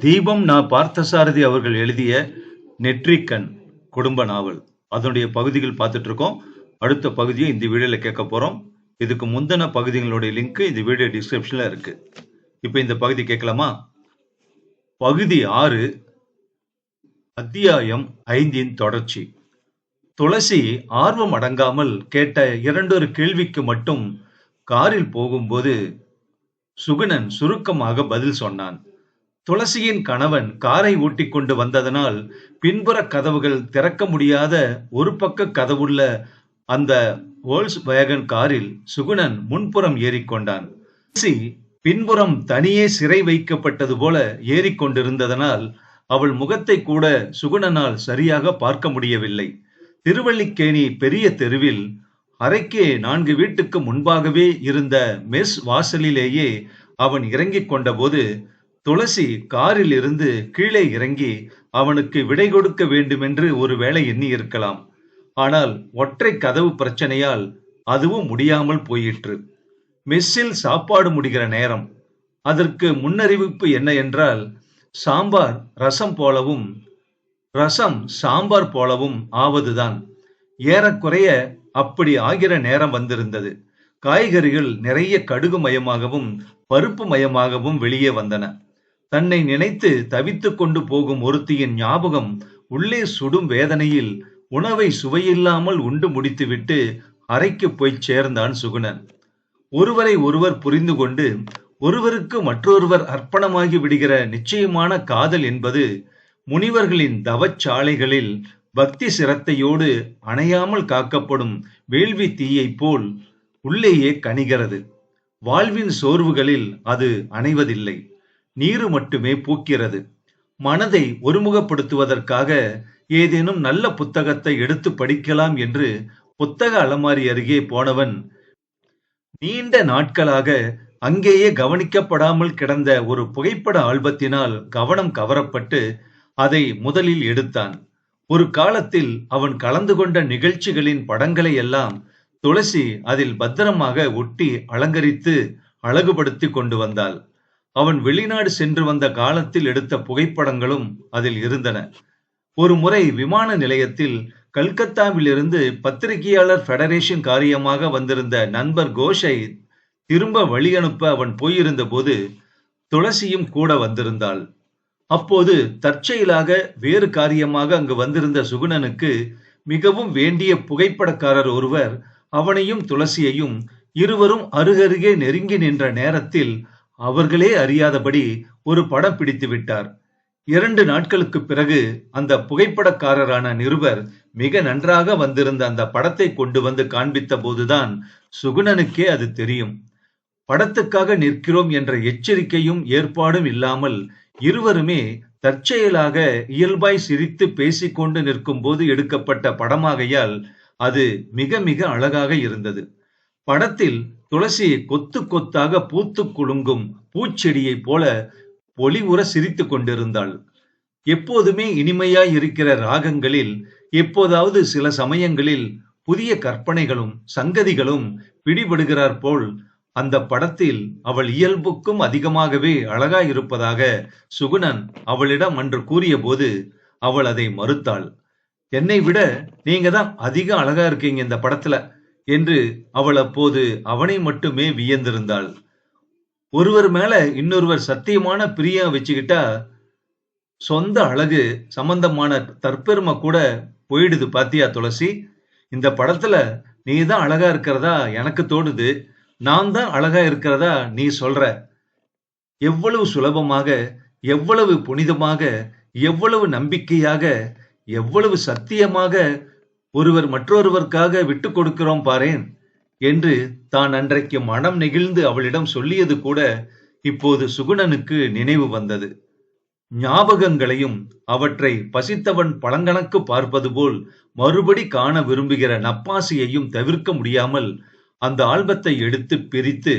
தீபம் நா. பார்த்தசாரதி அவர்கள் எழுதிய நெற்றிக்கண் குடும்ப நாவல் அதனுடைய பகுதிகள் பார்த்துட்டு இருக்கோம். அடுத்த பகுதியை இந்த வீடியோல கேட்க போறோம். இதுக்கு முந்தின பகுதிகளுடைய லிங்க் இந்த வீடியோ டிஸ்கிரிப்ஷன்ல இருக்கு. இப்ப இந்த பகுதி கேட்கலாமா? பகுதி 6 அத்தியாயம் 5 தொடர்ச்சி. துளசி ஆர்வம் அடங்காமல் கேட்ட இரண்டொரு கேள்விக்கு மட்டும் காரில் போகும்போது சுகுணன் சுருக்கமாக பதில் சொன்னான். துளசியின் கணவன் காரை ஓட்டிக் கொண்டு வந்ததனால் பின்புற கதவுகள் திறக்க முடியாத ஒரு பக்க கதவுள்ள அந்த வோல்ஸ் வேகன் காரில் சுகுணன் முன்புறம் ஏறிக்கொண்டான். துளசி பின்புறம் தனியே சிறை வைக்கப்பட்டது போல ஏறிக்கொண்டிருந்ததனால் அவள் முகத்தை கூட சுகுணனால் சரியாக பார்க்க முடியவில்லை. திருவல்லிக்கேணி பெரிய தெருவில் அறைக்கு 4 வீட்டுக்கு முன்பாகவே இருந்த மெஸ் வாசலிலேயே அவன் இறங்கிக் கொண்டபோது துளசி காரில் இருந்து கீழே இறங்கி அவனுக்கு விடை கொடுக்க வேண்டுமென்று ஒருவேளை எண்ணி இருக்கலாம். ஆனால் ஒற்றை கதவு பிரச்சனையால் அதுவும் முடியாமல் போயிற்று. மெஸ்ஸில் சாப்பாடு முடிகிற நேரம். அதற்கு முன்னறிவிப்பு என்ன என்றால், சாம்பார் ரசம் போலவும் ரசம் சாம்பார் போலவும் ஆவதுதான். ஏறக்குறைய அப்படி ஆகிற நேரம் வந்திருந்தது. காய்கறிகள் நிறைய கடுகு மயமாகவும் பருப்பு மயமாகவும் வெளியே வந்தன. தன்னை நினைத்து தவித்துக் கொண்டு போகும் ஒருத்தியின் ஞாபகம் உள்ளே சுடும் வேதனையில் உணவை சுவையில்லாமல் உண்டு முடித்துவிட்டு அறைக்கு போய் சேர்ந்தான் சுகுணன். ஒருவரை ஒருவர் புரிந்து கொண்டு ஒருவருக்கு மற்றொருவர் அர்ப்பணமாகி விடுகிற நிச்சயமான காதல் என்பது முனிவர்களின் தவச்சாலைகளில் பக்தி சிரத்தையோடு அணையாமல் காக்கப்படும் வேள்வி தீயை போல் உள்ளேயே கனிகிறது. வாழ்வின் சோர்வுகளில் அது அணைவதில்லை, நீரு மட்டுமே பூக்கிறது. மனதை ஒருமுகப்படுத்துவதற்காக ஏதேனும் நல்ல புத்தகத்தை எடுத்து படிக்கலாம் என்று புத்தக அலமாரி அருகே போனவன் நீண்ட நாட்களாக அங்கேயே கவனிக்கப்படாமல் கிடந்த ஒரு புகைப்பட ஆல்பத்தினால் கவனம் கவரப்பட்டு அதை முதலில் எடுத்தான். ஒரு காலத்தில் அவன் கலந்து கொண்ட நிகழ்ச்சிகளின் படங்களை எல்லாம் துளசி அதில் பத்திரமாக ஒட்டி அலங்கரித்து அழகுபடுத்தி கொண்டு வந்தாள். அவன் வெளிநாடு சென்று வந்த காலத்தில் எடுத்த புகைப்படங்களும் அதில் இருந்தன. ஒரு முறை விமான நிலையத்தில் கல்கத்தாவிலிருந்து பத்திரிகையாளர் பெடரேஷன் காரியமாக வந்திருந்த நண்பர் கோஷை திரும்ப வழி அனுப்ப அவன் போயிருந்த போது துளசியும் கூட வந்திருந்தாள். அப்போது தற்செயலாக வேறு காரியமாக அங்கு வந்திருந்த சுகுணனுக்கு மிகவும் வேண்டிய புகைப்படக்காரர் ஒருவர் அவனையும் துளசியையும் இருவரும் அருகருகே நெருங்கி நின்ற நேரத்தில் அவர்களே அறியாதபடி ஒரு படம் பிடித்து விட்டார். 2 நாட்களுக்கு பிறகு அந்த புகைப்படக்காரரான நிருபர் மிக நன்றாக வந்திருந்த அந்த படத்தை கொண்டு வந்து காண்பித்த போதுதான் சுகுணனுக்கே அது தெரியும். படத்துக்காக நிற்கிறோம் என்ற எச்சரிக்கையும் ஏற்பாடும் இல்லாமல் இருவருமே தற்செயலாக இயல்பாய் சிரித்து பேசிக்கொண்டு நிற்கும் போது எடுக்கப்பட்ட படமாகையால் அது மிக மிக அழகாக இருந்தது. படத்தில் துளசி கொத்து கொத்தாக பூத்து குலுங்கும் பூச்செடியை போல பொலிவுற சிரித்து கொண்டிருந்தாள். எப்போதுமே இனிமையாய் இருக்கிற ராகங்களில் எப்போதாவது சில சமயங்களில் புதிய கற்பனைகளும் சங்கதிகளும் பிடிபடுகிறார் போல் அந்த படத்தில் அவள் இயல்புக்கும் அதிகமாகவே அழகாய் இருப்பதாக சுகுணன் அவளிடம் அன்று கூறிய போது அவள் அதை மறுத்தாள். என்னை விட நீங்க தான் அதிக அழகா இருக்கீங்க இந்த படத்துல என்று அவள் அப்போது அவனை மட்டுமே வியந்திருந்தாள். ஒருவர் மேல இன்னொருவர் சத்தியமான பிரியம் வச்சுக்கிட்டா சொந்த அழகு சம்பந்தமான தற்பெருமை கூட போயிடுது. பாத்தியா துளசி, இந்த படத்துல நீ தான் அழகா இருக்கிறதா எனக்கு தோணுது, நான் தான் அழகா இருக்கிறதா நீ சொல்ற. எவ்வளவு சுலபமாக, எவ்வளவு புனிதமாக, எவ்வளவு நம்பிக்கையாக, எவ்வளவு சத்தியமாக ஒருவர் மற்றொருவருக்காக விட்டு கொடுக்கிறோம் பாரேன் என்று தான் அன்றைக்கு மனம் நெகிழ்ந்து அவளிடம் சொல்லியது கூட இப்போது சுகுணனுக்கு நினைவு வந்தது. ஞாபகங்களையும் அவற்றை பசித்தவன் பழங்கணக்கு பார்ப்பது போல் மறுபடி காண விரும்புகிற நப்பாசியையும் தவிர்க்க முடியாமல் அந்த ஆல்பத்தை எடுத்து பிரித்து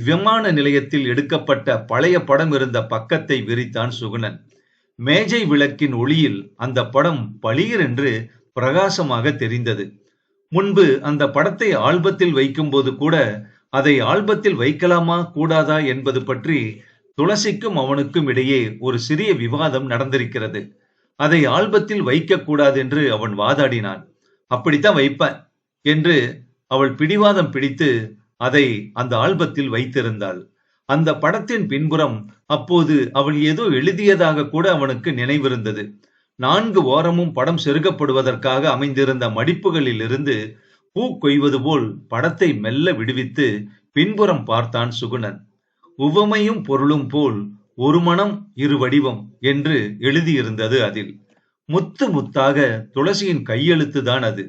விமான நிலையத்தில் எடுக்கப்பட்ட பழைய படம் இருந்த பக்கத்தை விரித்தான் சுகுணன். மேஜை விளக்கின் ஒளியில் அந்த படம் பளீர் என்று பிரகாசமாக தெரிந்தது. முன்பு அந்த படத்தை ஆல்பத்தில் வைக்கும் போது கூட அதை ஆல்பத்தில் வைக்கலாமா கூடாதா என்பது பற்றி துளசிக்கும் அவனுக்கும் இடையே ஒரு சிறிய விவாதம் நடந்திருக்கிறது. அதை ஆல்பத்தில் வைக்க கூடாது என்று அவன் வாதாடினான். அப்படித்தான் வைப்பேன் என்று அவள் பிடிவாதம் பிடித்து அதை அந்த ஆல்பத்தில் வைத்திருந்தாள். அந்த படத்தின் பின்புறம் அப்போது அவள் ஏதோ எழுதியதாக கூட அவனுக்கு நினைவிருந்தது. 4 ஓரமும் படம் செருகப்படுவதற்காக அமைந்திருந்த மடிப்புகளில் இருந்து பூ கொய்வது போல் படத்தை மெல்ல விடுவித்து பின்புறம் பார்த்தான் சுகுணன். உவமையும் பொருளும் போல் ஒரு மனம் இரு வடிவம் என்று எழுதியிருந்தது அதில். முத்து முத்தாக துளசியின் கையெழுத்துதான் அது.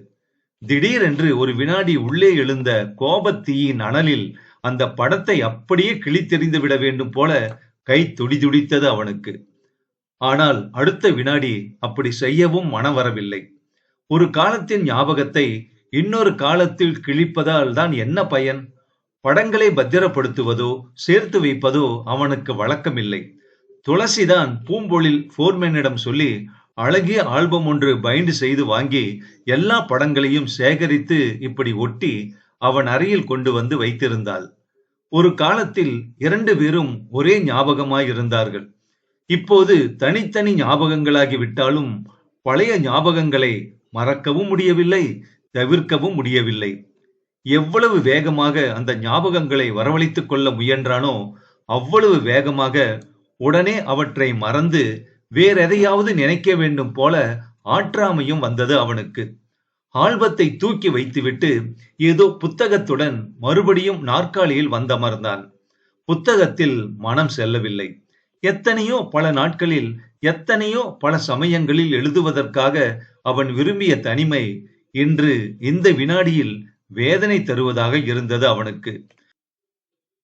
திடீரென்று ஒரு வினாடி உள்ளே எழுந்த கோபத்தீயின் அனலில் அந்த படத்தை அப்படியே கிழித்தெறிந்து விட வேண்டும் போல கை துடிதுடித்தது அவனுக்கு. ஆனால் அடுத்த வினாடி அப்படி செய்யவும் மனம் வரவில்லை. ஒரு காலத்தின் ஞாபகத்தை இன்னொரு காலத்தில் கிழிப்பதால் தான் என்ன பயன்? படங்களை பத்திரப்படுத்துவதோ சேர்த்து வைப்பதோ அவனுக்கு வழக்கமில்லை. துளசிதான் பூம்பொழில் போர்மேனிடம் சொல்லி அழகிய ஆல்பம் ஒன்று பைண்ட் செய்து வாங்கி எல்லா படங்களையும் சேகரித்து இப்படி ஒட்டி அவன் அறையில் கொண்டு வந்து வைத்திருந்தாள். ஒரு காலத்தில் 2 பேரும் ஒரே ஞாபகமாய் இருந்தார்கள். இப்போது தனித்தனி ஞாபகங்களாகி விட்டாலும் பழைய ஞாபகங்களை மறக்கவும் முடியவில்லை, தவிர்க்கவும் முடியவில்லை. எவ்வளவு வேகமாக அந்த ஞாபகங்களை வரவழைத்துக் கொள்ள முயன்றானோ அவ்வளவு வேகமாக உடனே அவற்றை மறந்து வேறெதையாவது நினைக்க வேண்டும் போல ஆற்றாமையும் வந்தது அவனுக்கு. ஆல்பத்தை தூக்கி வைத்துவிட்டு ஏதோ புத்தகத்துடன் மறுபடியும் நாற்காலியில் வந்தமர்ந்தான். புத்தகத்தில் மனம் செல்லவில்லை. எத்தனையோ பல நாட்களில், எத்தனையோ பல சமயங்களில் எழுதுவதற்காக அவன் விரும்பிய தனிமை இன்று இந்த வினாடியில் வேதனை தருவதாக இருந்தது அவனுக்கு.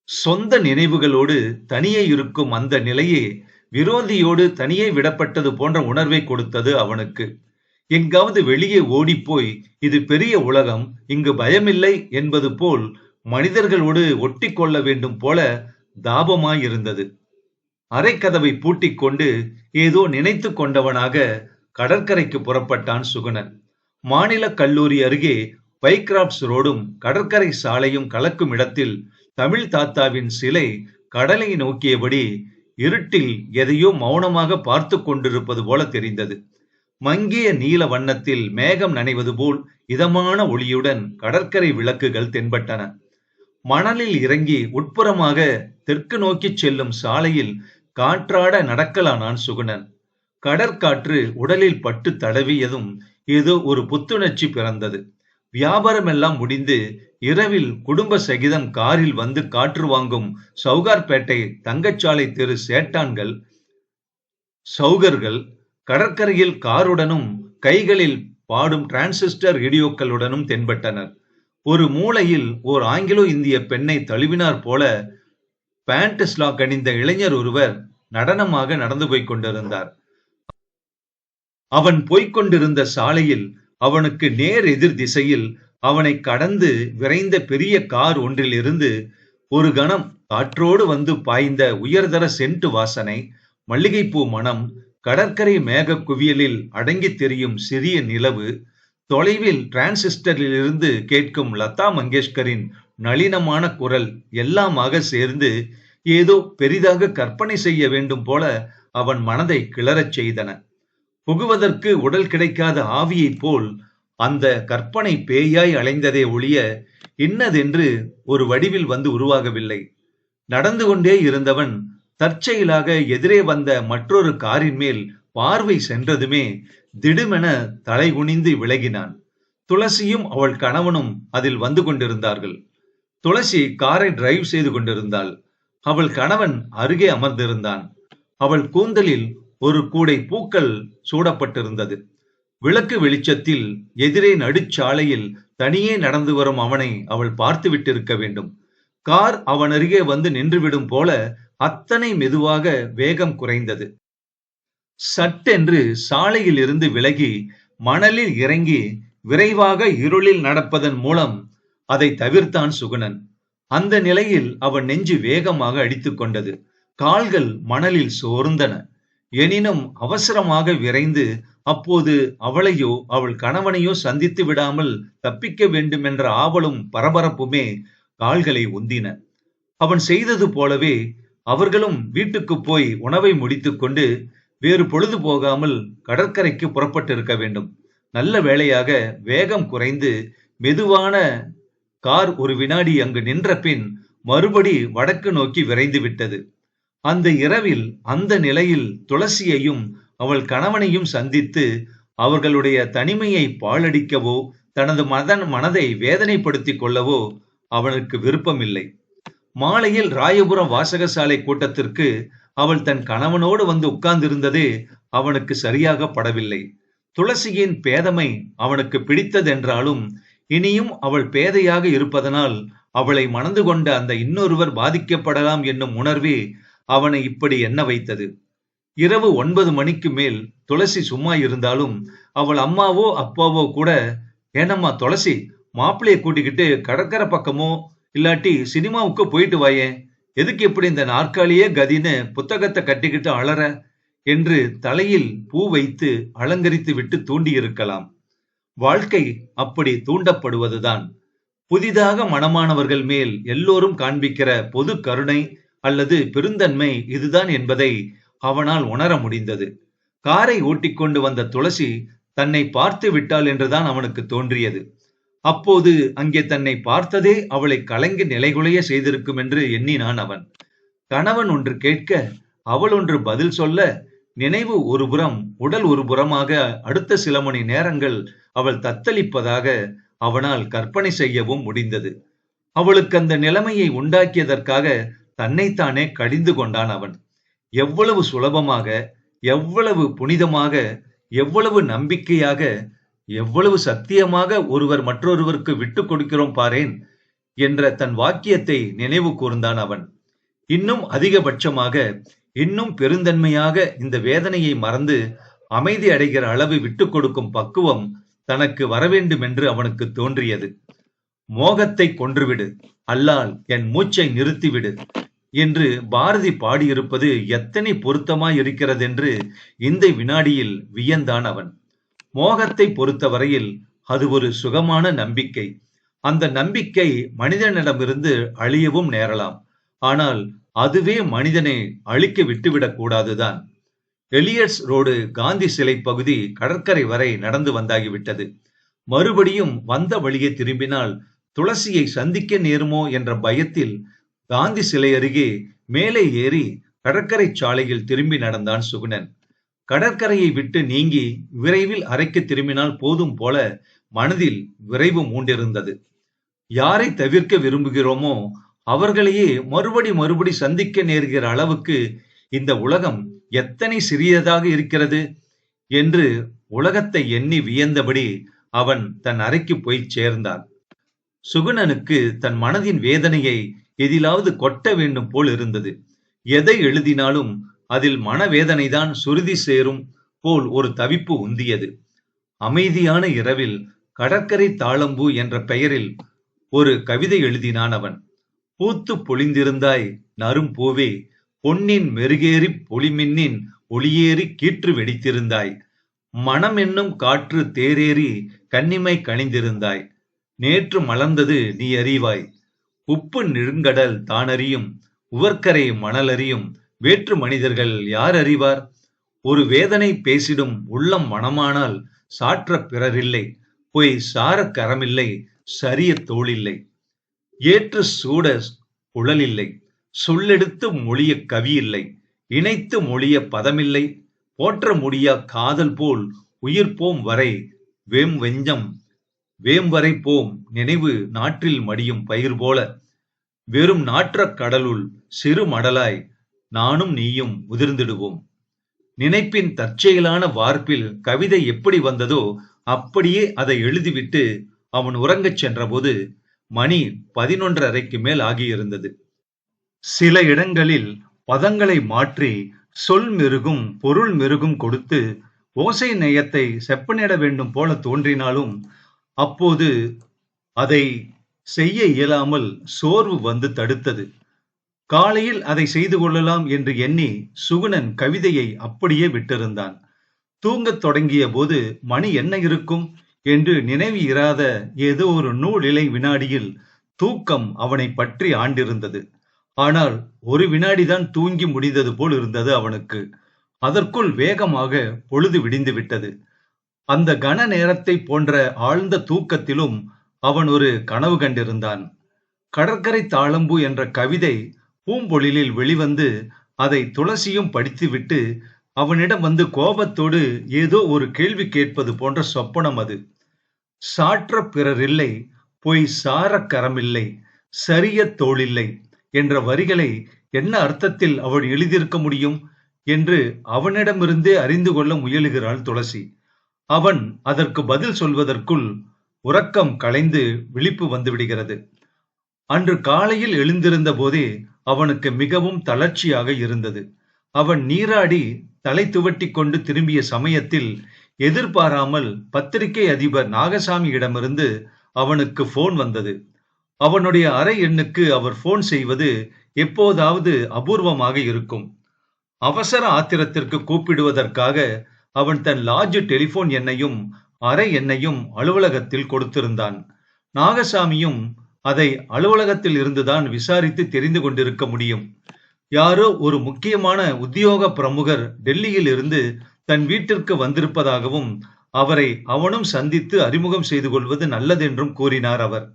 சொந்த நினைவுகளோடு தனியே இருக்கும் அந்த நிலையே விரோதியோடு தனியே விடப்பட்டது போன்ற உணர்வை கொடுத்தது அவனுக்கு. எங்காவது வெளியே ஓடிப்போய் இது பெரிய உலகம், இங்கு பயமில்லை என்பது போல் மனிதர்களோடு ஒட்டி கொள்ள வேண்டும் போல தாபமாயிருந்தது. அரைக்கதவை பூட்டிக் கொண்டு ஏதோ நினைத்து கொண்டவனாக கடற்கரைக்கு புறப்பட்டான் சுகுணன். மாநில கல்லூரி அருகே பைக்ராப்ஸ் ரோடும் கடற்கரை சாலையும் கலக்கும் இடத்தில் தமிழ் தாத்தாவின் சிலை கடலை நோக்கியபடி இருட்டில் எதையோ மௌனமாக பார்த்து கொண்டிருப்பது போல தெரிந்தது. மங்கிய நீல வண்ணத்தில் மேகம் நனைவது போல் இதமான ஒளியுடன் கடற்கரை விளக்குகள் தென்பட்டன. மணலில் இறங்கி உட்புறமாக தெற்கு நோக்கி செல்லும் சாலையில் காற்றாட நடக்கலானான் சுகுணன். கடற்காற்று உடலில் பட்டு தடவியதும் ஏதோ ஒரு புத்துணர்ச்சி பிறந்தது. வியாபாரமெல்லாம் முடிந்து இரவில் குடும்ப சகிதம் காரில் வந்து காற்று வாங்கும் சவுகார்பேட்டை தங்கச்சாலை தெரு சேட்டான்கள் சௌகர்கள் கடற்கரையில் காருடனும் கைகளில் பாடும் டிரான்சிஸ்டர் ரேடியோக்களுடனும் தென்பட்டனர். ஒரு மூலையில் ஓர் ஆங்கிலோ இந்திய பெண்ணை தழுவினார் போல பேண்ட் ஸ்லாக் அணிந்த இளைஞர் ஒருவர் நடனமாக நடந்து போய்க் கொண்டிருந்தார். அவன் போய்கொண்டிருந்த சாலையில் அவனுக்கு நேர் எதிர் திசையில் அவனை கடந்து விரைந்த பெரிய கார் ஒன்றில் இருந்து ஒரு கணம் காற்றோடு வந்து பாய்ந்த உயர்தர சென்ட் வாசனை, மல்லிகைப்பூ மனம், கடற்கரை மேக குவியலில் அடங்கி தெரியும் சிறிய நிலவு, தொலைவில் டிரான்சிஸ்டரில் இருந்து கேட்கும் லதா மங்கேஷ்கரின் நளினமான குரல் எல்லாமாக சேர்ந்து ஏதோ பெரிதாக கற்பனை செய்ய வேண்டும் போல அவன் மனதை கிளறச் செய்தன. புகுவதற்கு உடல் கிடைக்காத ஆவியைப் போல் அந்த கற்பனை பேயாய் அலைந்ததே ஒழிய இன்னதென்று ஒரு வடிவில் வந்து உருவாகவில்லை. நடந்து கொண்டே இருந்தவன் தற்செயலாக எதிரே வந்த மற்றொரு காரின் மேல் பார்வை சென்றதுமே திடுமென தலை குனிந்து விலகினான். துளசியும் அவள் கணவனும் அதில் வந்து கொண்டிருந்தார்கள். துளசி காரை டிரைவ் செய்து கொண்டிருந்தாள். அவள் கணவன் அருகே அமர்ந்திருந்தான். அவள் கூந்தலில் ஒரு கூடை பூக்கள் சூடப்பட்டிருந்தது. விளக்கு வெளிச்சத்தில் எதிரே நடுச்சாலையில் தனியே நடந்து வரும் அவனை அவள் பார்த்து விட்டிருக்க வேண்டும். கார் அவன் அருகே வந்து நின்றுவிடும் போல அத்தனை மெதுவாக வேகம் குறைந்தது. சட்டென்று சாலையில் இருந்து விலகி மணலில் இறங்கி விரைவாக இருளில் நடப்பதன் மூலம் அதை தவிர்த்தான் சுகுணன். அந்த நிலையில் அவன் நெஞ்சு வேகமாக அடித்துக் கொண்டது. கால்கள் மணலில் சோர்ந்தன. எனினும் அவசரமாக விரைந்து அப்போது அவளையோ அவள் கணவனையோ சந்தித்து விடாமல் தப்பிக்க வேண்டும் என்ற ஆவலும் பரபரப்புமே கால்களை உந்தின. அவன் செய்தது போலவே அவர்களும் வீட்டுக்கு போய் உணவை முடித்துக்கொண்டு வேறு பொழுது போகாமல் கடற்கரைக்கு புறப்பட்டிருக்க வேண்டும். நல்ல வேளையாக வேகம் குறைந்து மெதுவான கார் ஒரு வினாடி அங்கு நின்ற பின் மறுபடி வடக்கு நோக்கி விரைந்து விட்டது. அந்த இரவில் அந்த நிலையில் துளசியையும் அவள் கணவனையும் சந்தித்து அவர்களுடைய தனிமையை பாழடிக்கவோ தனது மனதை வேதனைப்படுத்திக் கொள்ளவோ அவனுக்கு விருப்பமில்லை. மாலையில் ராயபுரம் வாசகசாலை கூட்டத்திற்கு அவள் தன் கணவனோடு வந்து உட்கார்ந்திருந்ததே அவனுக்கு சரியாக படவில்லை. துளசியின் பேதமை அவனுக்கு பிடித்ததென்றாலும் இனியும் அவள் பேதையாக இருப்பதனால் அவளை மணந்து கொண்ட அந்த இன்னொருவர் பாதிக்கப்படலாம் என்னும் உணர்வே அவனை இப்படி எண்ண வைத்தது. இரவு 9 மணிக்கு மேல் துளசி சும்மா இருந்தாலும் அவள் அம்மாவோ அப்பாவோ கூட, ஏனம்மா துளசி, மாப்பிள்ளைய கூட்டிக்கிட்டு கடற்கரை பக்கமோ இல்லாட்டி சினிமாவுக்கு போயிட்டு வாயேன், எதுக்கு இப்படி இந்த நாற்காலியே கதின்னு புத்தகத்தை கட்டிக்கிட்டு அலற என்று தலையில் பூ வைத்து அலங்கரித்து விட்டு தூண்டியிருக்கலாம். வாழ்க்கை அப்படி தூண்டப்படுவதுதான். புதிதாக மணமானவர்கள் மேல் எல்லோரும் காண்பிக்கிற பொது கருணை அல்லது பெருந்தன்மை இதுதான் என்பதை அவனால் உணர முடிந்தது. காரை ஓட்டிக்கொண்டு வந்த துளசி தன்னை பார்த்து விட்டாள் என்றுதான் அவனுக்கு தோன்றியது. அப்போது அங்கே தன்னை பார்த்ததே அவளை கலங்கி நிலைகுலைய செய்திருக்கும் என்று எண்ணினான் அவன். கணவன் ஒன்று கேட்க அவள் ஒன்று பதில் சொல்ல, நினைவு ஒருபுறம் உடல் ஒரு புறமாக அடுத்த சில மணி நேரங்கள் அவள் தத்தளிப்பதாக அவனால் கற்பனை செய்யவும் முடிந்தது. அவளுக்கு அந்த நிலைமையை உண்டாக்கியதற்காக தன்னைத்தானே கடிந்து கொண்டான் அவன். எவ்வளவு சுலபமாக, எவ்வளவு புனிதமாக, எவ்வளவு நம்பிக்கையாக, எவ்வளவு சத்தியமாக ஒருவர் மற்றொருவருக்கு விட்டு கொடுக்கிறோம் பாரேன் என்ற தன் வாக்கியத்தை நினைவு கூர்ந்தான் அவன். இன்னும் அதிகபட்சமாக, இன்னும் பெருந்தன்மையாக இந்த வேதனையை மறந்து அமைதி அடைகிற அளவு விட்டு கொடுக்கும் பக்குவம் தனக்கு வரவேண்டும் என்று அவனுக்கு தோன்றியது. மோகத்தை கொன்றுவிடு, அல்லால் என் மூச்சை நிறுத்திவிடு என்று பாரதி பாடியிருப்பது எத்தனை பொருத்தமாய் இருக்கிறது என்று இந்த வினாடியில் வியந்தான் அவன். மோகத்தை பொறுத்தவரையில் அது ஒரு சுகமான நம்பிக்கை. அந்த நம்பிக்கை மனிதனிடமிருந்து அழியவும் நேரலாம். ஆனால் அதுவே மனிதனை அழிக்க விட்டுவிடக் கூடாதுதான். எலியட்ஸ் ரோடு காந்தி சிலை பகுதி கடற்கரை வரை நடந்து வந்தாகிவிட்டது. மறுபடியும் வந்த வழியே திரும்பினால் துளசியை சந்திக்க நேருமோ என்ற பயத்தில் காந்தி சிலை அருகே மேலே ஏறி கடற்கரை சாலையில் திரும்பி நடந்தான் சுகுணன். கடற்கரையை விட்டு நீங்கி விரைவில் அறைக்கு திரும்பினால் போதும் போல மனதில் விரைவு மூண்டிருந்தது. யாரை தவிர்க்க விரும்புகிறோமோ அவர்களையே மறுபடி சந்திக்க நேர்கிற அளவுக்கு இந்த உலகம் எத்தனை சிறியதாக இருக்கிறது என்று உலகத்தை எண்ணி வியந்தபடி அவன் தன் அறைக்கு போய் சேர்ந்தான். சுகுணனுக்கு தன் மனதின் வேதனையை எதிலாவது கொட்ட வேண்டும் போல் இருந்தது. எதை எழுதினாலும் அதில் மனவேதனைதான் சுருதி சேரும் போல் ஒரு தவிப்பு உந்தியது. அமைதியான இரவில் கடற்கரை தாளம்பூ என்ற பெயரில் ஒரு கவிதை எழுதினான் அவன். பூத்து பொழிந்திருந்தாய் நரும் பூவே, பொன்னின் மெருகேறி பொலிமின்னின் ஒளியேறி கீற்று வெடித்திருந்தாய், மனம் என்னும் காற்று தேரேறி கன்னிமை கணிந்திருந்தாய், நேற்று மலர்ந்தது நீ அறிவாய், உப்பு நெடுங்கடல் தானறியும், உவர்க்கரை மணலறியும், வேற்று மனிதர்கள் யார் அறிவார், ஒரு வேதனை பேசிடும் உள்ளம் மனமானால் சாற்ற பிறரில்லை, பொய் சார கரமில்லை, சரிய தோளில்லை, ஏற்று சூட குழலில்லை, சொல்லெடுத்து மொழிய கவியில்லை, இணைத்து மொழிய பதமில்லை, போற்ற முடியா காதல் போல் உயிர் போம் வரை வேம் வெஞ்சம் வேம் வரை போம் நினைவு நாற்றில் மடியும் பயிர் போல, வெறும் நாற்றக் கடலுள் சிறு மடலாய் நானும் நீயும் உதிர்ந்திடுவோம். நினைப்பின் தற்செயலான வார்ப்பில் கவிதை எப்படி வந்ததோ அப்படியே அதை எழுதிவிட்டு அவன் உறங்கச் சென்றபோது மணி 11:30 மேல் ஆகியிருந்தது. சில இடங்களில் பதங்களை மாற்றி சொல் மெருகும் பொருள் மெருகும் கொடுத்து ஓசை நயத்தை செப்பனிட வேண்டும் போல தோன்றினாலும் அப்போது அதை செய்ய இயலாமல் சோர்வு வந்து தடுத்தது. காலையில் அதை செய்து கொள்ளலாம் என்று எண்ணி சுகுணன் கவிதையை அப்படியே விட்டிருந்தான். தூங்கத் தொடங்கிய போது மணி என்ன இருக்கும் என்று நினைவு இராத ஏதோ ஒரு நூலிலை வினாடியில் தூக்கம் அவனை பற்றி ஆண்டிருந்தது. ஆனால் ஒரு வினாடிதான் தூங்கி முடிந்தது போல் இருந்தது அவனுக்கு. அதற்குள் வேகமாக பொழுது விடிந்து விட்டது. அந்த கன நேரத்தை போன்ற ஆழ்ந்த தூக்கத்திலும் அவன் ஒரு கனவு கண்டிருந்தான். கடற்கரை தாளம்பூ என்ற கவிதை பூம்பொழிலில் வெளிவந்து அதை துளசியும் படித்துவிட்டு அவனிடம் வந்து கோபத்தோடு ஏதோ ஒரு கேள்வி கேட்பது போன்ற சொப்பனம் அது. சாற்ற பிறரில்லை, பொய் சார கரமில்லை, சரிய தோளில்லை என்ற வரிகளை என்ன அர்த்தத்தில் அவள் எழுதியிருக்க முடியும் என்று அவனிடமிருந்தே அறிந்து கொள்ள முயலுகிறாள் துளசி. அவன் அதற்கு பதில் சொல்வதற்குள் உறக்கம் கலைந்து விழிப்பு வந்துவிடுகிறது. அன்று காலையில் எழுந்திருந்த போதே அவனுக்கு மிகவும் தளர்ச்சியாக இருந்தது. அவன் நீராடி தலை துவட்டி கொண்டு திரும்பிய சமயத்தில் எதிர்பாராமல் பத்திரிகை அதிபர் நாகசாமியிடமிருந்து அவனுக்கு போன் வந்தது. அவனுடைய அறை எண்ணுக்கு அவர் போன் செய்வது எப்போதாவது அபூர்வமாக இருக்கும். அவசர ஆத்திரத்திற்கு கூப்பிடுவதற்காக அவன் தன் லாட்ஜ் டெலிபோன் எண்ணையும் அறை எண்ணையும் அலுவலகத்தில் கொடுத்திருந்தான். நாகசாமியும் அதை அலுவலகத்தில் இருந்துதான் விசாரித்து தெரிந்து கொண்டிருக்க முடியும். யாரோ ஒரு முக்கியமான உத்தியோக பிரமுகர் டெல்லியில் இருந்து தன் வீட்டிற்கு வந்திருப்பதாகவும் அவரை அவனும் சந்தித்து அறிமுகம் செய்து கொள்வது நல்லதென்றும் கூறினார் அவர்.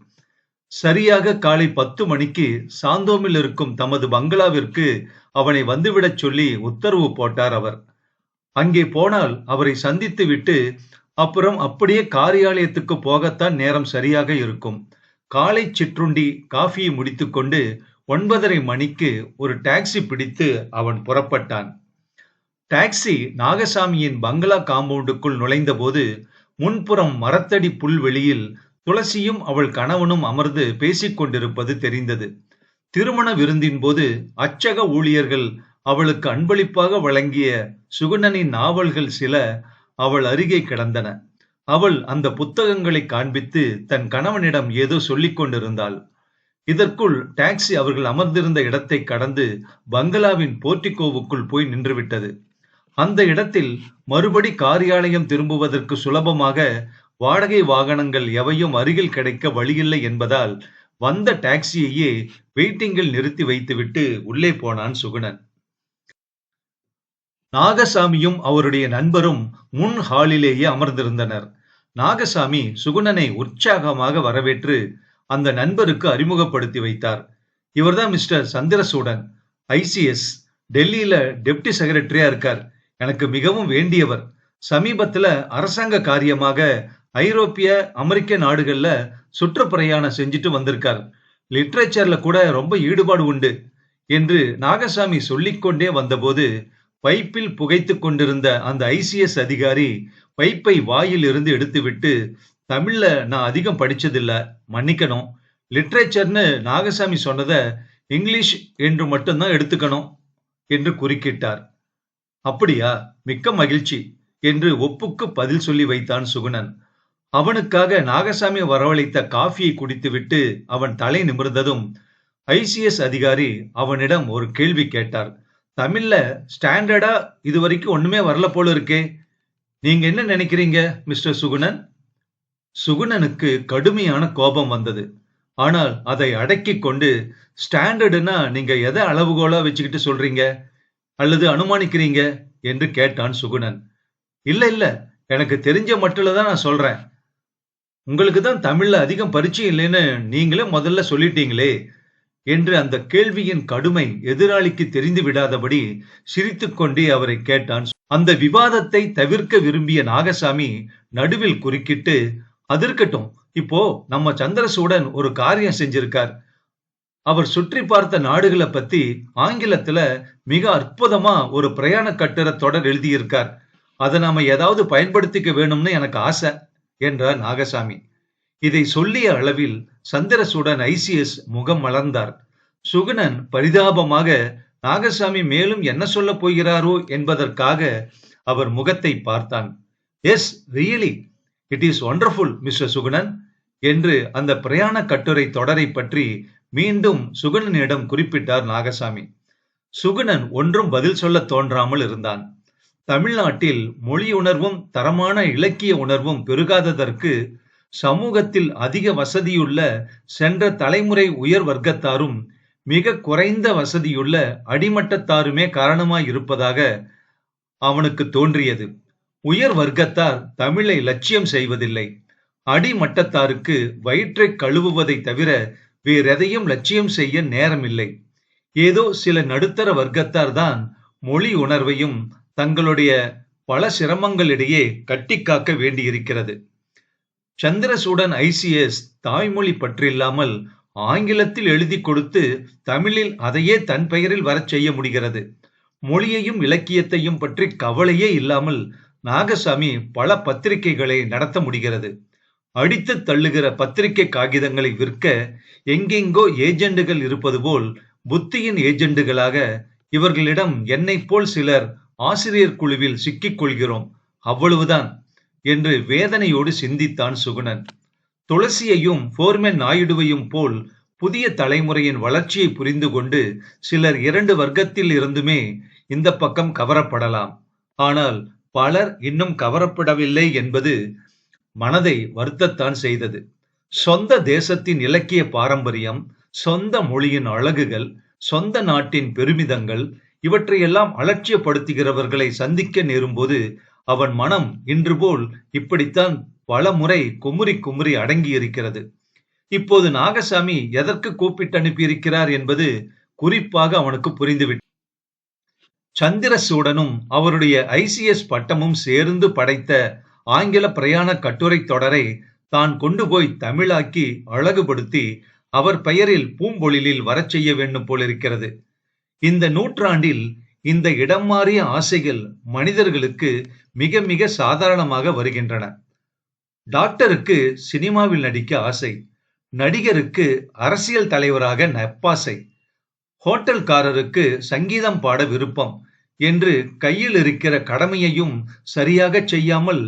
சரியாக காலை 10 மணிக்கு சாந்தோமில் இருக்கும் தமது பங்களாவிற்கு அவனை வந்துவிடச் சொல்லி உத்தரவு போட்டார் அவர். அங்கே போனால் அவரை சந்தித்து விட்டு அப்புறம் அப்படியே காரியாலயத்துக்கு போகத்தான் நேரம் சரியாக இருக்கும். காலை சிற்றுண்டி காஃபியை முடித்துக்கொண்டு 9:30 மணிக்கு ஒரு டாக்ஸி பிடித்து அவன் புறப்பட்டான். டாக்ஸி நாகசாமியின் பங்களா காம்பவுண்டுக்குள் நுழைந்த போது முன்புறம் மரத்தடி புல்வெளியில் துளசியும் அவள் கணவனும் அமர்ந்து பேசிக் கொண்டிருப்பது தெரிந்தது. திருமண விருந்தின் போது அச்சக ஊழியர்கள் அவளுக்கு அன்பளிப்பாக வழங்கிய சுகுணனின் நாவல்கள் சில அவள் அருகே கிடந்தன. அவள் அந்த புத்தகங்களை காண்பித்து தன் கணவனிடம் ஏதோ சொல்லிக் கொண்டிருந்தாள். இதற்குள் டாக்ஸி அவர்கள் அமர்ந்திருந்த இடத்தை கடந்து பங்களாவின் போர்டிகோவுக்குள் போய் நின்றுவிட்டது. அந்த இடத்தில் மறுபடி காரியாலயம் திரும்புவதற்கு சுலபமாக வாடகை வாகனங்கள் எவையும் அருகில் கிடைக்க வழியில்லை என்பதால் வந்த டாக்ஸியையே வெயிட்டிங்கில் நிறுத்தி வைத்துவிட்டு உள்ளே போனான் சுகுணன். நாகசாமியும் அவருடைய நண்பரும் முன் ஹாலிலேயே அமர்ந்திருந்தனர். நாகசாமி சுகுணனை உற்சாகமாக வரவேற்று அந்த நண்பருக்கு அறிமுகப்படுத்தி வைத்தார். இவர்தான் மிஸ்டர் சந்திரசூடன், ஐசிஎஸ், டெல்லியில டெப்டி செக்ரட்டரியா இருக்கார். எனக்கு மிகவும் வேண்டியவர். சமீபத்துல அரசாங்க காரியமாக ஐரோப்பிய அமெரிக்க நாடுகள்ல சுற்றுப்பிரயாணம் செஞ்சுட்டு வந்திருக்கார். லிட்ரேச்சர்ல கூட ரொம்ப ஈடுபாடு உண்டு என்று நாகசாமி சொல்லிக்கொண்டே வந்தபோது பைப்பில் புகைத்து கொண்டிருந்த அந்த ஐசிஎஸ் அதிகாரி பைப்பை வாயில் இருந்து எடுத்துவிட்டு, தமிழ்ல நான் அதிகம் படிச்சதில்ல, மன்னிக்கணும். லிட்ரேச்சர்னு நாகசாமி சொன்னத இங்கிலீஷ் என்று மட்டும்தான் எடுத்துக்கணும் என்று குறுக்கிட்டார். அப்படியா, மிக்க மகிழ்ச்சி என்று ஒப்புக்கு பதில் சொல்லி வைத்தான் சுகுணன். அவனுக்காக நாகசாமி வரவழைத்த காஃபியை குடித்துவிட்டு அவன் தலை நிமிர்ந்ததும் ஐசிஎஸ் அதிகாரி அவனிடம் ஒரு கேள்வி கேட்டார். தமிழ்ல ஸ்டாண்டர்டா இதுவரைக்கும் ஒண்ணுமே வரல போல இருக்கே, நீங்க என்ன நினைக்கிறீங்க மிஸ்டர் சுகுணன்? சுகுணனுக்கு கடுமையான கோபம் வந்தது. ஆனால் அதை அடக்கிக் கொண்டு, ஸ்டாண்டர்டுனா நீங்க எதை அளவுகோலா வச்சுக்கிட்டு சொல்றீங்க அல்லது அனுமானிக்கிறீங்க என்று கேட்டான் சுகுணன். இல்ல இல்ல, எனக்கு தெரிஞ்ச மட்டும் தான் நான் சொல்றேன். உங்களுக்கு தான் தமிழ்ல அதிகம் பரிச்சயம் இல்லைன்னு நீங்களே முதல்ல சொல்லிட்டீங்களே என்று அந்த கேள்வியின் கடுமை எதிராளிக்கு தெரிந்து விடாதபடி சிரித்துக்கொண்டே அவரை கேட்டான். அந்த விவாதத்தை தவிர்க்க விரும்பிய நாகசாமி நடுவில் குறுக்கிட்டு, அது இருக்கட்டும், இப்போ நம்ம சந்திரசூடன் ஒரு காரியம் செஞ்சிருக்கார். அவர் சுற்றி பார்த்த நாடுகளை பத்தி ஆங்கிலத்துல மிக அற்புதமா ஒரு பிரயாண கட்டுர தொடர் எழுதியிருக்கார். அதை நாம ஏதாவது பயன்படுத்திக்க வேணும்னு எனக்கு ஆசை என்றார் நாகசாமி. இதை சொல்லிய அளவில் சந்திரசூடன் ஐசிஎஸ் முகம் மலர்ந்தார். சுகுணன் பரிதாபமாக நாகசாமி மேலும் என்ன சொல்ல போகிறாரோ என்பதற்காக அவர் முகத்தை பார்த்தான். Yes, really it is wonderful mister Sugunan என்று அந்த பிரயாண கட்டுரை தொடரை பற்றி மீண்டும் சுகுணனிடம் குறிப்பிட்டார் நாகசாமி. சுகுணன் ஒன்றும் பதில் சொல்ல தோன்றாமல் இருந்தான். தமிழ்நாட்டில் மொழியுணர்வும் தரமான இலக்கிய உணர்வும் பெருகாததற்கு சமூகத்தில் அதிக வசதியுள்ள சென்ற தலைமுறை உயர் வர்க்கத்தாரும் மிக குறைந்த வசதியுள்ள அடிமட்டத்தாருமே காரணமாய் இருப்பதாக அவனுக்கு தோன்றியது. உயர் வர்க்கத்தார் தமிழை லட்சியம் செய்வதில்லை. அடிமட்டத்தாருக்கு வயிற்றை கழுவுவதை தவிர வேறெதையும் லட்சியம் செய்ய நேரமில்லை. ஏதோ சில நடுத்தர வர்க்கத்தார் தான் மொழி உணர்வையும் தங்களுடைய பல சிரமங்களிடையே கட்டி காக்க வேண்டியிருக்கிறது. சந்திரசூடன் ICS தாய்மொழி பற்றில்லாமல் ஆங்கிலத்தில் எழுதி கொடுத்து தமிழில் அதையே தன் பெயரில் வரச் செய்ய முடிகிறது. மொழியையும் இலக்கியத்தையும் பற்றி கவலையே இல்லாமல் நாகசாமி பல பத்திரிகைகளை நடத்த முடிகிறது. அடித்து தள்ளுகிற பத்திரிகை காகிதங்களை விற்க எங்கெங்கோ ஏஜெண்டுகள் இருப்பது போல் புத்தியின் ஏஜெண்டுகளாக இவர்களிடம் என்னை போல் சிலர் ஆசிரியர் குழுவில் சிக்கிக் கொள்கிறோம், அவ்வளவுதான் என்று வேதனையோடு சிந்தித்தான் சுகுணன். துளசியையும் போர்மேன் நாயுடுவையும் போல் புதிய தலைமுறையின் வளர்ச்சியை புரிந்து கொண்டு சிலர் இரண்டு வர்க்கத்தில் இருந்துமே இந்த பக்கம் கவரப்படலாம். ஆனால் பலர் இன்னும் கவரப்படவில்லை என்பது மனதை வருத்தத்தான் செய்தது. சொந்த தேசத்தின் இலக்கிய பாரம்பரியம், சொந்த மொழியின் அழகுகள், சொந்த நாட்டின் பெருமிதங்கள் இவற்றையெல்லாம் அலட்சியப்படுத்துகிறவர்களை சந்திக்க நேரும்போது அவன் மனம் இன்று போல் இப்படித்தான் பல முறை குமுறி குமுறி அடங்கி இருக்கிறது. இப்போது நாகசாமி எதற்கு கூப்பிட்டு அனுப்பியிருக்கிறார் என்பது குறிப்பாக அவனுக்கு புரிந்துவிட்டது. சந்திரசூடனும் அவருடைய ICS பட்டமும் சேர்ந்து படைத்த ஆங்கில பிரயாண கட்டுரை தொடரை தான் கொண்டு போய் தமிழாக்கி அழகுபடுத்தி அவர் பெயரில் பூம்பொழிலில் வரச் செய்ய வேண்டும் போலிருக்கிறது. இந்த நூற்றாண்டில் இந்த இடம் மாறிய ஆசைகள் மனிதர்களுக்கு மிக மிக சாதாரணமாக வருகின்றன. டாக்டருக்கு சினிமாவில் நடிக்க ஆசை, நடிகருக்கு அரசியல் தலைவராக நப்பாசை, ஹோட்டல்காரருக்கு சங்கீதம் பாட விருப்பம் என்று கையில் இருக்கிற கடமையையும் சரியாக செய்யாமல்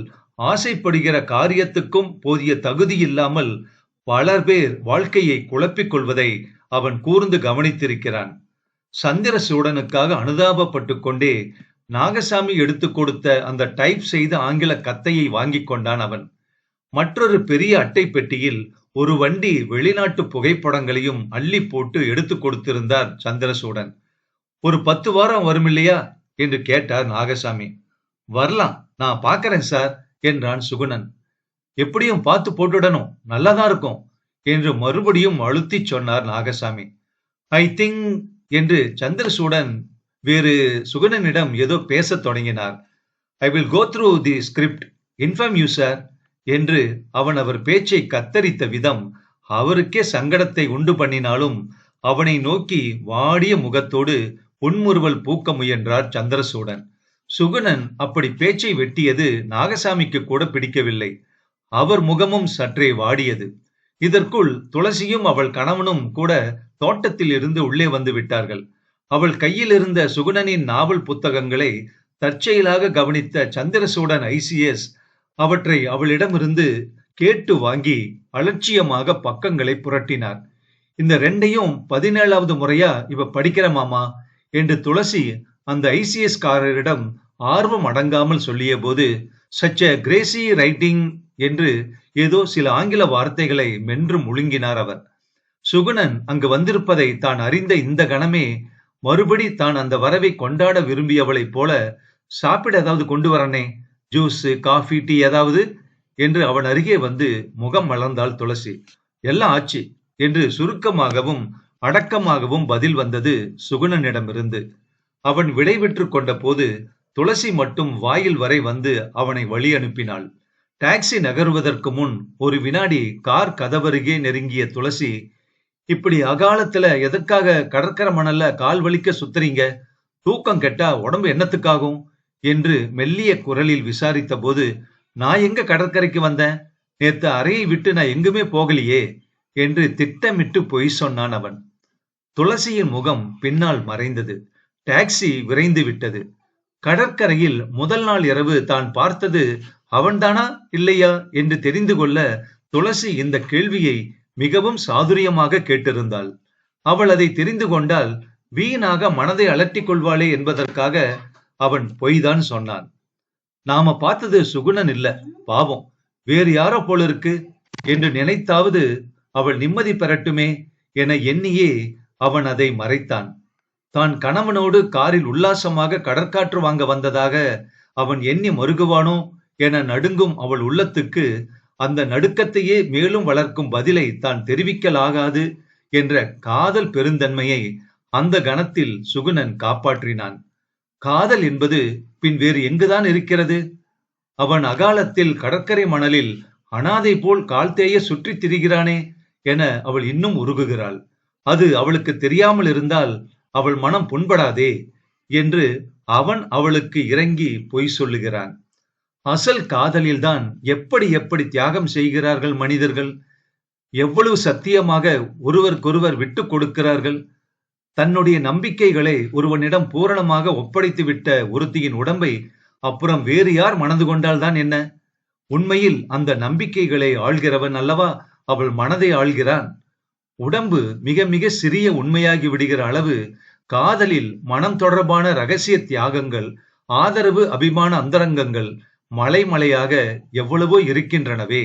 ஆசைப்படுகிற காரியத்துக்கும் போதிய தகுதி இல்லாமல் பலர் பேர் வாழ்க்கையை குழப்பிக் கொள்வதை அவன் கூர்ந்து கவனித்திருக்கிறான். சந்திரசூடனுக்காக அனுதாபப்பட்டு கொண்டே நாகசாமி எடுத்துக் கொடுத்த அந்த டைப் செய்த ஆங்கில கத்தையை வாங்கிக் கொண்டான் அவன். மற்றொரு பெரிய அட்டை பெட்டியில் ஒரு வண்டி வெளிநாட்டு புகைப்படங்களையும் அள்ளி போட்டு எடுத்து கொடுத்திருந்தார் சந்திரசூடன். ஒரு 10 வாரம் வரும் இல்லையா என்று கேட்டார் நாகசாமி. வரலாம், நான் பாக்கிறேன் சார் என்றான் சுகுணன். எப்படியும் பார்த்து போட்டுடணும், நல்லாதான் இருக்கும் என்று மறுபடியும் அழுத்தி சொன்னார் நாகசாமி. ஐ திங்க் என்று சந்திரசூடன் வேறு சுகுணனிடம் ஏதோ பேசத் தொடங்கினார். I will go through the script, inform you sir என்று அவர் பேச்சை கத்தரித்த விதம் அவருக்கே சங்கடத்தை உண்டு பண்ணினாலும் அவனை நோக்கி வாடிய முகத்தோடு புன்முறுவல் பூக்க முயன்றார் சந்திரசூடன். சுகுணன் அப்படி பேச்சை வெட்டியது நாகசாமிக்கு கூட பிடிக்கவில்லை. அவர் முகமும் சற்றே வாடியது. இதற்குள் துளசியும் அவள் கணவனும் கூட தோட்டத்தில் இருந்து உள்ளே வந்து விட்டார்கள். அவள் கையில் இருந்த சுகுணனின் நாவல் புத்தகங்களை தற்செயலாக கவனித்த சந்திரசூடன் ICS அவற்றை அவளிடமிருந்து கேட்டு வாங்கி அலட்சியமாக பக்கங்களை புரட்டினார். இந்த 2ஐயும் 17வது முறையா இவ படிக்கிற மாமா என்று துளசி அந்த ICS காரரிடம் ஆர்வம் அடங்காமல் சொல்லிய போது சச்ச கிரேசி ரைட்டிங் என்று ஏதோ சில ஆங்கில வார்த்தைகளை மென்று முழுங்கினார் அவர். சுகுணன் அங்கு வந்திருப்பதை தான் அறிந்த இந்த கணமே மறுபடி தான் அந்த வரவை கொண்டாட விரும்பியவளைப் போல, சாப்பிட ஏதாவது கொண்டு வரனே, ஜூஸ், காஃபி, டீ ஏதாவது என்று அவன் அருகே வந்து முகம் மலர்ந்தாள் துளசி. எல்லாம் ஆச்சு என்று சுருக்கமாகவும் அடக்கமாகவும் பதில் வந்தது சுகுணனிடமிருந்து. அவன் விடைபெற்று கொண்ட போது துளசி மட்டும் வாயில் வரை வந்து அவனை வழி அனுப்பினாள். டாக்ஸி நகருவதற்கு முன் ஒரு வினாடி கார் கதவருகே நெருங்கிய துளசி, இப்படி அகாலத்துல எதற்காக கடற்கரை மணல்ல கால் வலிக்க சுத்துறீங்க? தூக்கம் கெட்டா உடம்பு என்னத்துக்காகும் என்று மெல்லிய குரலில் விசாரித்த போது, நான் எங்க கடற்கரைக்கு வந்தேன், நேத்து அறையை விட்டு நான் எங்குமே போகலையே என்று திட்டமிட்டு பொய் சொன்னான் அவன். துளசியின் முகம் பின்னால் மறைந்தது. டாக்ஸி விரைந்து விட்டது. கடற்கரையில் முதல் நாள் இரவு தான் பார்த்தது அவன்தானா இல்லையா என்று தெரிந்து கொள்ள துளசி இந்த கேள்வியை மிகவும் சாதுரியமாக கேட்டிருந்தாள். அவள் அதை தெரிந்து கொண்டால் வீணாக மனதை அலட்டிக் கொள்வாளே என்பதற்காக அவன் பொய்தான் சொன்னான். நாம பார்த்தது சுகுணன் இல்ல, பாவம் வேறு யாரோ போலிருக்கு என்று நினைத்தாவது அவள் நிம்மதி பெறட்டுமே என எண்ணியே அவன் அதை மறைத்தான். தான் கணவனோடு காரில் உல்லாசமாக கடற்காற்று வாங்க வந்ததாக அவன் எண்ணி மருகுவானோ என நடுங்கும் அவள் உள்ளத்துக்கு அந்த நடுக்கத்தையே மேலும் வளர்க்கும் பதிலை தான் தெரிவிக்கலாகாது என்ற காதல் பெருந்தன்மையை அந்த கணத்தில் சுகுணன் காப்பாற்றினான். காதல் என்பது பின் வேறு எங்குதான் இருக்கிறது? அவன் அகாலத்தில் கடற்கரை மணலில் அனாதை போல் கால்தேய சுற்றித் திரிகிறானே என அவள் இன்னும் உருகுகிறாள். அது அவளுக்கு தெரியாமல் இருந்தால் அவள் மனம் புண்படாதே என்று அவன் அவளுக்கு இறங்கி பொய் சொல்லுகிறான். அசல் காதலில்தான் எப்படி எப்படி தியாகம் செய்கிறார்கள் மனிதர்கள்! எவ்வளவு சத்தியமாக ஒருவருக்கொருவர் விட்டுக் கொடுக்கிறார்கள்! தன்னுடைய நம்பிக்கைகளை ஒருவனிடம் பூரணமாக ஒப்படைத்து விட்ட ஒருத்தியின் உடம்பை அப்புறம் வேறு யார் மணந்து கொண்டால்தான் என்ன? உண்மையில் அந்த நம்பிக்கைகளை ஆள்கிறவன் அல்லவா அவள் மனதை ஆள்கிறான். உடம்பு மிக மிக சிறிய உண்மையாகி விடுகிற அளவு காதலில் மனம் தொடர்பான ரகசிய தியாகங்கள், ஆதரவு, அபிமான அந்தரங்கங்கள் மலை மலையாக எவ்வளவோ இருக்கின்றனவே.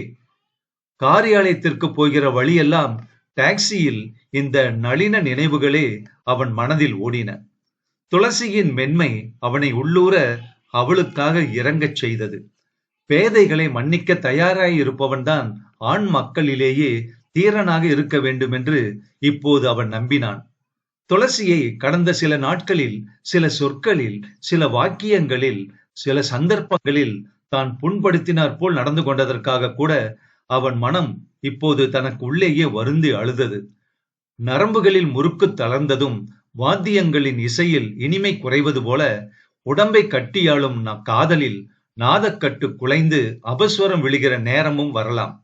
காரியாலயத்திற்கு போகிற வழியெல்லாம் டாக்ஸியில் இந்த நளின நினைவுகளே அவன் மனதில் ஓடின. துளசியின் மென்மை அவனை உள்ளூர அவளுக்காக இறங்கச் செய்தது. பேதைகளை மன்னிக்க தயாராய் இருப்பவன்தான் ஆண் மக்களிலேயே தீரனாக இருக்க வேண்டும் என்று இப்போது அவன் நம்பினான். துளசியை கடந்த சில நாட்களில், சில சொற்களில், சில வாக்கியங்களில், சில சந்தர்ப்பங்களில் தான் புண்படுத்தினார் போல் நடந்து கொண்டதற்காக கூட அவன் மனம் இப்போது தனக்கு உள்ளேயே வருந்தி அழுதது. நரம்புகளில் முறுக்கு தளர்ந்ததும் வாத்தியங்களின் இசையில் இனிமை குறைவது போல உடம்பை கட்டியாளும் காதலில் நாதக்கட்டு குலைந்து அபஸ்வரம் விழுகிற நேரமும் வரலாம்.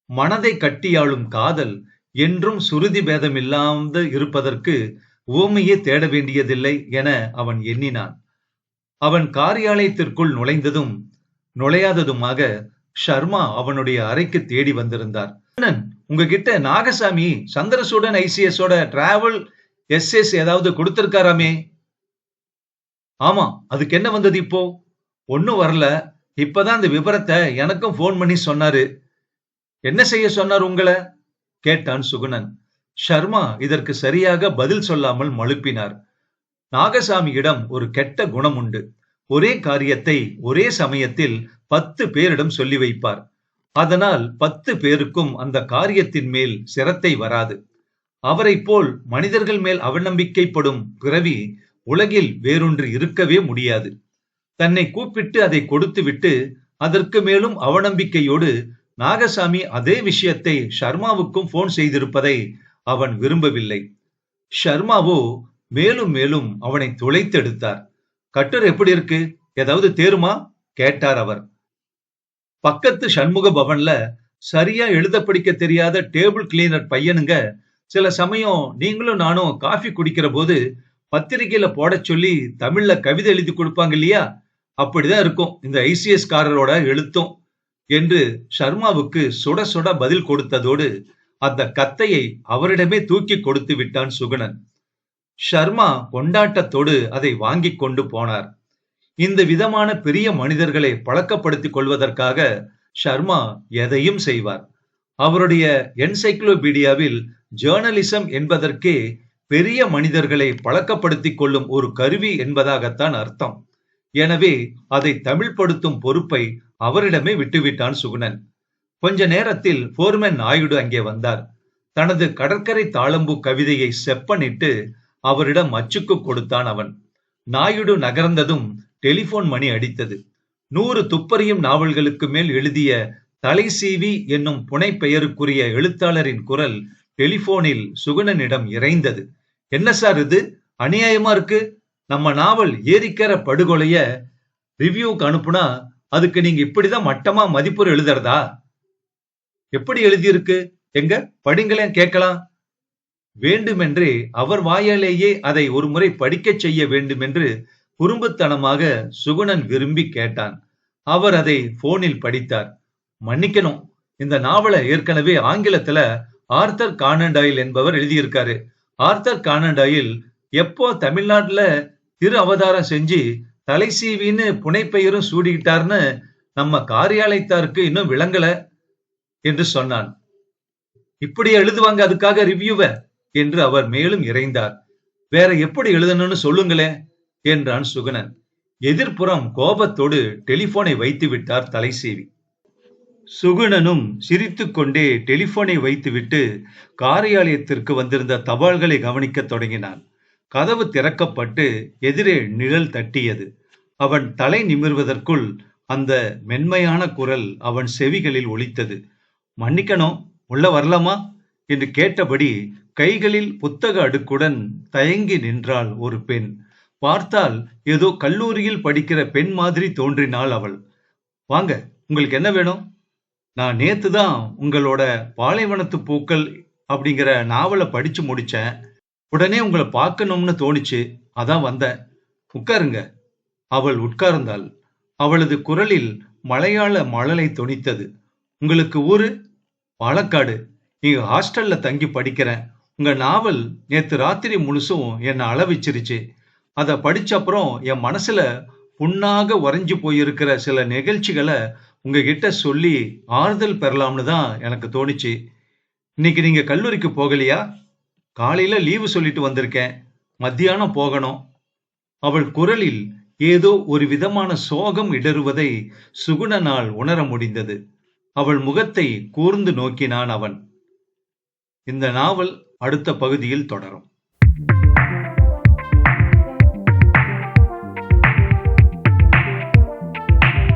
மனதை கட்டியாளும் காதல் என்றும் சுருதி பேதமில்லாது இருப்பதற்கு உவமையே தேட வேண்டியதில்லை என அவன் எண்ணினான். அவன் காரியாலயத்திற்குள் நுழைந்ததும் நுழையாததுமாக ஷர்மா அவனுடைய அறைக்கு தேடி வந்திருந்தார். உங்ககிட்ட நாகசாமி சந்திரசூடன் ஐசிஎஸோட டிராவல் எஸ்எஸ் ஏதாவது கொடுத்திருக்காராமே? ஆமா, அதுக்கு என்ன வந்தது இப்போ? ஒன்னும் வரல. இப்பதான் இந்த விவரத்தை எனக்கும் போன் பண்ணி சொன்னாரு. என்ன செய்ய சொன்னார் உங்களை? கேட்டான் சுகுணன். ஷர்மா இதற்கு சரியாக பதில் சொல்லாமல் மழுப்பினார். நாகசாமியிடம் ஒரு கெட்ட குணம் உண்டு. ஒரே காரியத்தை ஒரே சமயத்தில் 10 பேரிடம் சொல்லி வைப்பார். அதனால் 10 பேருக்கும் அந்த காரியத்தின் மேல் சிரத்தை வராது. அவரை போல் மனிதர்கள் மேல் அவநம்பிக்கைப்படும் பிறவி உலகில் வேறொன்று இருக்கவே முடியாது. தன்னை கூப்பிட்டு அதை கொடுத்துவிட்டு அதற்கு மேலும் அவநம்பிக்கையோடு நாகசாமி அதே விஷயத்தை ஷர்மாவுக்கும் போன் செய்திருப்பதை அவன் விரும்பவில்லை. ஷர்மாவோ மேலும் மேலும் அவனை துளைத்தெடுத்தார். கட்டுரை எப்படி இருக்கு? ஏதாவது தேருமா? கேட்டார் அவர். பக்கத்து சண்முக பவன்ல சரியா எழுத படிக்க தெரியாத டேபிள் கிளீனர் பையனுங்க சில சமயம் நீங்களும் நானும் காஃபி குடிக்கிற போது பத்திரிகையில போட சொல்லி தமிழ்ல கவிதை எழுதி கொடுப்பாங்க இல்லையா? அப்படிதான் இருக்கும் இந்த ஐசிஎஸ் காரரோட எழுத்தும் என்று ஷர்மாவுக்கு சுட சுட பதில் கொடுத்ததோடு அந்த கத்தையை அவரிடமே தூக்கி கொடுத்து விட்டான் சுகுணன். ஷர்மா கொண்டாட்டத்தோடு அதை வாங்கி கொண்டு போனார். இந்த விதமான பெரிய மனிதர்களை பழக்கப்படுத்திக் கொள்வதற்காக ஷர்மா எதையும் செய்வார். அவருடைய என்சைக்ளோபீடியாவில் ஜேர்னலிசம் என்பதற்கே பெரிய மனிதர்களை பழக்கப்படுத்திக் கொள்ளும் ஒரு கருவி என்பதாகத்தான் அர்த்தம். எனவே அதை தமிழ்படுத்தும் பொறுப்பை அவரிடமே விட்டுவிட்டான் சுகுணன். கொஞ்ச நேரத்தில் போர்மேன் நாயுடு அங்கே வந்தார். தனது கடற்கரை தாளம்பூ கவிதையை செப்பனிட்டு அவரிடம் அச்சுக்கு கொடுத்தான் அவன். நாயுடு நகர்ந்ததும் டெலிபோன் மணி அடித்தது. 100 துப்பறியும் நாவல்களுக்கு மேல் எழுதிய தலைசீவி என்னும் புனை பெயருக்குரிய எழுத்தாளரின் குரல் டெலிபோனில் சுகுணனிடம் இறைந்தது. என்ன சார் இது? அநியாயமா இருக்கு. நம்ம நாவல் ஏரிக்கர படுகொலைய ரிவ்யூக்கு அனுப்புனா அதுக்கு நீங்க இப்படிதான் மட்டமா மதிப்புரை எழுதுறதா? எப்படி எழுதியிருக்கு? எங்க படிங்களேன் கேட்கலாம். வேண்டுமென்றே அவர் வாயாலேயே அதை ஒரு முறை படிக்கச் செய்ய வேண்டும் என்று குறும்புத்தனமாக சுகுணன் விரும்பி கேட்டான். அவர் அதை போனில் படித்தார். மன்னிக்கணும், இந்த நாவலை ஏற்கனவே ஆங்கிலத்துல ஆர்தர் கானன் டாயில் என்பவர் எழுதியிருக்காரு. ஆர்தர் கானன் டாயில் எப்போ தமிழ்நாட்டுல திரு அவதாரம் செஞ்சு தலைசீவின்னு புனைப்பெயரும் சூடிக்கிட்டார்னு நம்ம காரியாலயத்தாருக்கு இன்னும் விளங்கல என்று சொன்னான். இப்படி எழுதுவாங்க அதுக்காக ரிவ்யூவ என்று அவர் மேலும் இறைந்தார். வேற எப்படி எழுதணும்னு சொல்லுங்களேன் என்றான் சுகுணன். எதிர்ப்புறம் கோபத்தோடு டெலிபோனை வைத்து விட்டார் தலைசேவி. சுகுணனும் சிரித்துக்கொண்டே டெலிபோனை வைத்துவிட்டு காரியாலயத்திற்கு வந்திருந்த தபால்களை கவனிக்கத் தொடங்கினான். கதவு திறக்கப்பட்டு எதிரே நிழல் தட்டியது. அவன் தலை நிமிர்வதற்குள் அந்த மென்மையான குரல் அவன் செவிகளில் ஒலித்தது. மன்னிக்கணும், உள்ள வரலாமா என்று கேட்டபடி கைகளில் புத்தக அடுக்குடன் தயங்கி நின்றாள் ஒரு பெண். பார்த்தால் ஏதோ கல்லூரியில் படிக்கிற பெண் மாதிரி தோன்றினாள் அவள். வாங்க, உங்களுக்கு என்ன வேணும்? நான் நேத்துதான் உங்களோட பாலைவனத்து பூக்கள் அப்படிங்கிற நாவலை படிச்சு முடிச்சேன். உடனே உங்களை பார்க்கணும்னு தோணுச்சு, அதான் வந்தேன். உட்காருங்க. அவள் உட்கார்ந்தாள். அவளது குரலில் மலையாள மழலை தொனித்தது. உங்களுக்கு ஊரு? பாலக்காடு. இங்க ஹாஸ்டல்ல தங்கி படிக்கிறேன். உங்க நாவல் நேத்து ராத்திரி முழுசும் என்னை அளவிச்சிருச்சு. அத படிச்ச அப்புறம் என் மனசுல புண்ணாக உறைஞ்சு போயிருக்கிற சில நிகழ்ச்சிகளை உங்ககிட்ட சொல்லி ஆறுதல் பெறலாம்னு தான் எனக்கு தோணுச்சு. இன்னைக்கு நீங்க கல்லூரிக்கு போகலையா? காலையில லீவு சொல்லிட்டு வந்திருக்கேன். மத்தியானம் போகணும். அவள் குரலில் ஏதோ ஒரு விதமான சோகம் இடறுவதை சுகுணனால் உணர முடிந்தது. அவள் முகத்தை கூர்ந்து நோக்கினான் அவன். இந்த நாவல் அடுத்த பகுதியில் தொடரும்.